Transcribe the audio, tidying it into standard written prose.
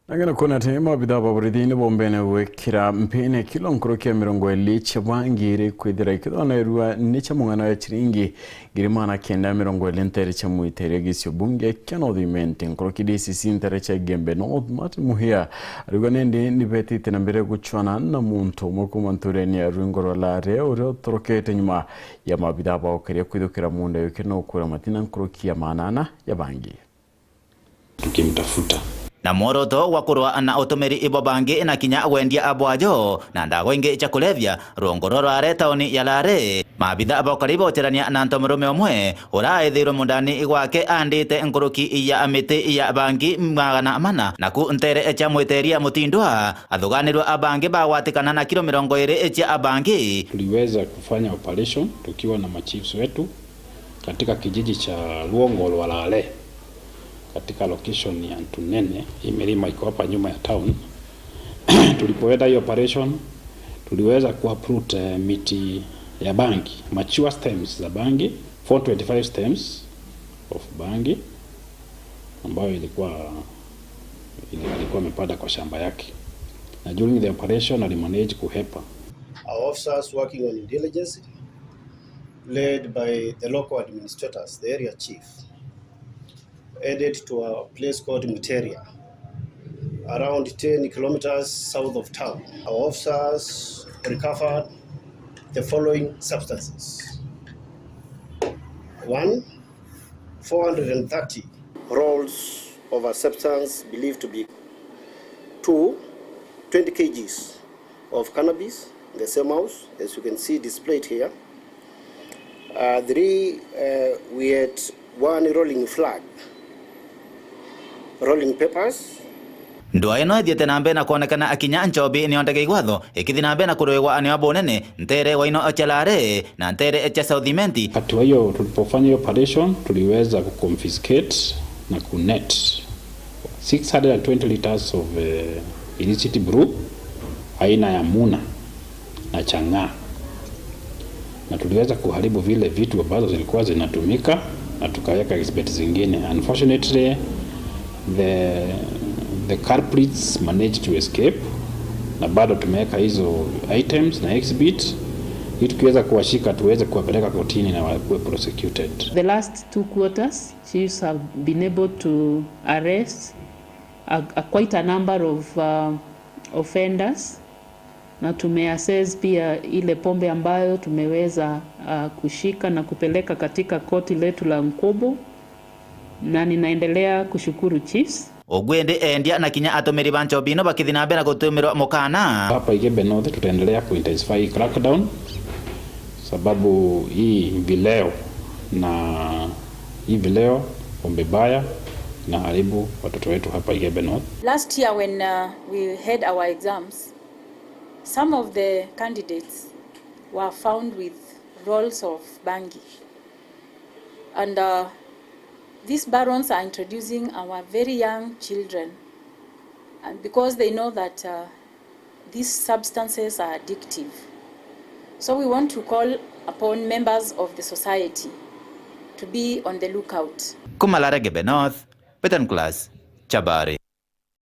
Nagana kuna tema bidaba buridini bombene wekira mpene kilo nkorokia mirongo elicha bangire kwidira ikidona erua nicha mungana ya chiringi girimana kenda mirongo elintere cha Mwiteria gisyo bunge keno the Imenti nkoroki DCC intere cha Igembe North mati muhia aruganendi nibeti tenambere guchwana na muntu mwuku mantureni ya ruingoro la reo reo torokete nyuma ya mabidaba wakaria kuidokira munda yukeno ukura matina nkoroki ya manana ya bangi tukimtafuta na moroto wa kurwa na utumiri ibo bangi na kinya wendia abwajo na ndago ingi cha kulevya rongororo are taoni ya lare mabitha abokaribo tirania na ntomurume omwe uraithirwo mundani igwake andite nkuruki ya amiti ya bangi magana mana na ku ntere cha Mwiteria mutindwa athuganirwa abangi bawatikana na kilo 20 cha abangi. Tuliweza kufanya operation tukiwa na machiefs wetu katika kijiji cha Luongolo wa Lale katika location ya Tunene, milima iko hapa nyuma ya town. Tulipoenda hiyo operation tuliweza kuuproot miti ya bangi, mature stems za bangi, 425 stems of bangi ambayo ilikuwa amepanda kwa shamba yake. Na during the operation alimanage kuhepa. Our officers working on intelligence led by the local administrators, the area chief, headed to a place called Mwiteria, around 10 kilometers south of town. Our officers recovered the following substances: 1, 430 rolls of a substance believed to be 2, 20 kgs of cannabis in the same house, as you can see displayed here. 3, we had 1 rolling flag, rolling papers. Ndwa ino thiete nambe na kuonekana akinya nchobi ni ondege igwatho ikithi nambe na kurwegwa ani wabonene ntere wa ino ochalare na ntere cha South Imenti. Hatua hiyo tulipofanya operation tuliweza kuconfiscate na kunet 620 liters of illicit brew aina ya muna na changa, na tuliweza kuharibu vile vitu ambazo zilikuwa zinatumika na tukaweka exhibit zingine. Unfortunately the culprits managed to escape, na bado tumeweka hizo items na exhibit ili tukiweza kuwashika tuweze kuwapeleka kotini na wawe prosecuted. The last 2 quarters chiefs have been able to arrest quite a number of offenders, na tumeassess pia ile pombe ambayo tumeweza kushika na kupeleka katika koti letu la Nkobo, na ninaendelea kushukuru chiefs. Ogwende endia na kinya atumiri banchobino bakithina bena gutumirwa mukana. Hapa Igembe North tutaendelea kuintensify crackdown sababu hii vileo pombe baya na haribu watoto wetu hapa Igembe North. Last year when we had our exams, some of the candidates were found with rolls of bangi, and these barons are introducing our very young children, and because they know that these substances are addictive. So we want to call upon members of the society to be on the lookout. Kumalare Igembe North, Petan Class, Chabari.